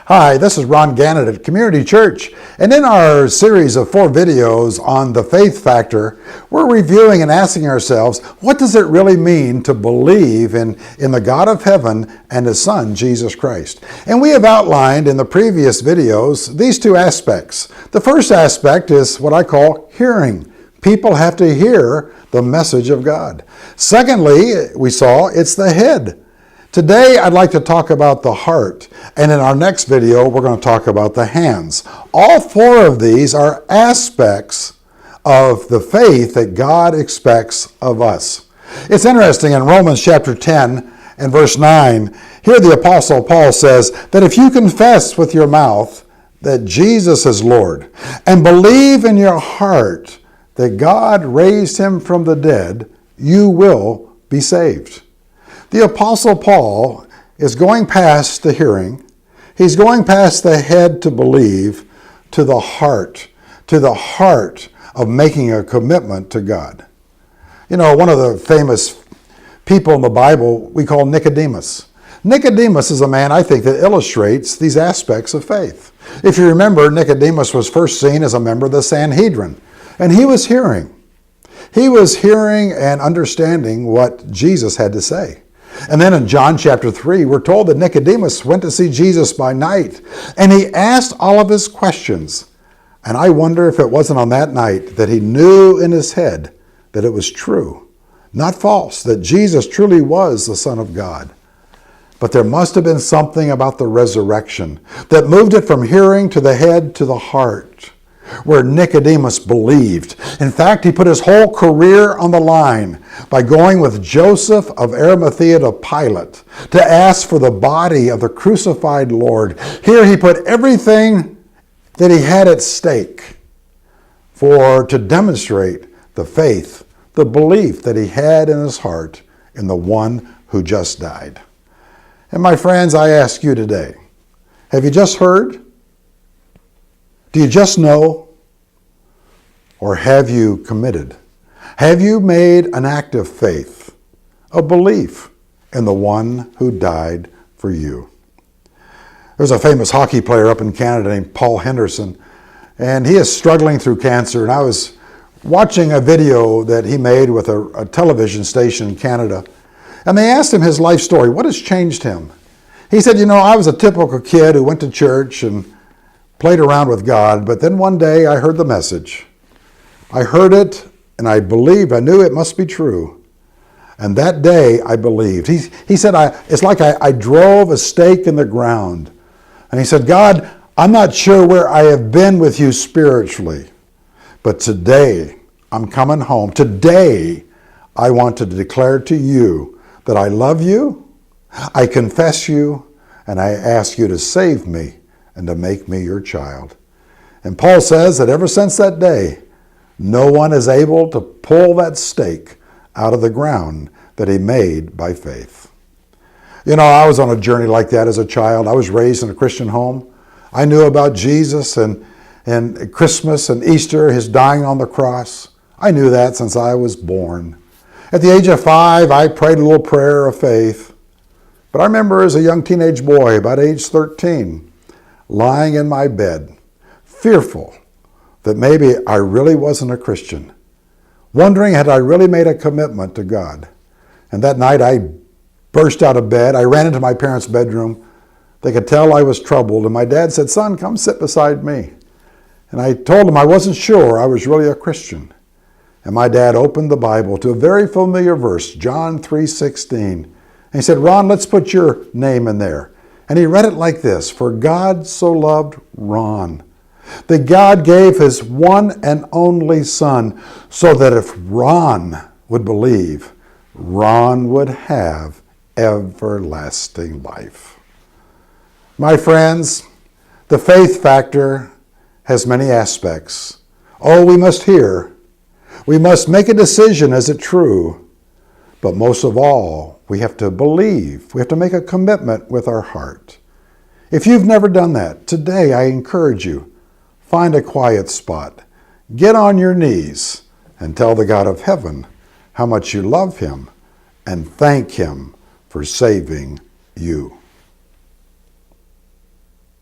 Hi, this is Ron Gannett at Community Church, and in our series of 4 videos on the faith factor, we're reviewing and asking ourselves, what does it really mean to believe in the God of heaven and His Son, Jesus Christ? And we have outlined in the previous videos these 2 aspects. The first aspect is what I call hearing. People have to hear the message of God. Secondly, we saw it's the head. Today, I'd like to talk about the heart, and in our next video, we're going to talk about the hands. All 4 of these are aspects of the faith that God expects of us. It's interesting, in Romans chapter 10 and verse 9, here the Apostle Paul says that if you confess with your mouth that Jesus is Lord, and believe in your heart that God raised Him from the dead, you will be saved. The Apostle Paul is going past the hearing. He's going past the head to believe to the heart of making a commitment to God. You know, one of the famous people in the Bible we call Nicodemus. Nicodemus is a man, I think, that illustrates these aspects of faith. If you remember, Nicodemus was first seen as a member of the Sanhedrin, and he was hearing. He was hearing and understanding what Jesus had to say. And then in John chapter 3, we're told that Nicodemus went to see Jesus by night, and he asked all of his questions. And I wonder if it wasn't on that night that he knew in his head that it was true, not false, that Jesus truly was the Son of God. But there must have been something about the resurrection that moved it from hearing to the head to the heart, where Nicodemus believed. In fact, he put his whole career on the line by going with Joseph of Arimathea to Pilate to ask for the body of the crucified Lord. Here he put everything that he had at stake to demonstrate the faith, the belief that he had in his heart in the one who just died. And my friends, I ask you today, have you just heard? Do you just know? Or have you committed? Have you made an act of faith, a belief in the one who died for you? There's a famous hockey player up in Canada named Paul Henderson, and he is struggling through cancer. And I was watching a video that he made with a television station in Canada, and they asked him his life story. What has changed him? He said, I was a typical kid who went to church and played around with God, but then one day I heard the message. I heard it, and I believed. I knew it must be true. And that day I believed. He said, it's like I drove a stake in the ground. And he said, God, I'm not sure where I have been with you spiritually, but today I'm coming home. Today I want to declare to you that I love you, I confess you, and I ask you to save me and to make me your child. And Paul says that ever since that day, no one is able to pull that stake out of the ground that he made by faith. I was on a journey like that as a child. I was raised in a Christian home. I knew about Jesus and Christmas and Easter, His dying on the cross. I knew that since I was born. At the age of 5, I prayed a little prayer of faith. But I remember as a young teenage boy, about age 13, lying in my bed, fearful that maybe I really wasn't a Christian, wondering had I really made a commitment to God. And that night I burst out of bed. I ran into my parents' bedroom. They could tell I was troubled, and my dad said, "Son, come sit beside me." And I told him I wasn't sure I was really a Christian. And my dad opened the Bible to a very familiar verse, John 3:16. And he said, "Ron, let's put your name in there." And he read it like this: "For God so loved Ron, that God gave His one and only Son, so that if Ron would believe, Ron would have everlasting life." My friends, the faith factor has many aspects. Oh, we must hear. We must make a decision, is it true? But most of all, we have to believe. We have to make a commitment with our heart. If you've never done that, today I encourage you, find a quiet spot. Get on your knees and tell the God of heaven how much you love Him and thank Him for saving you.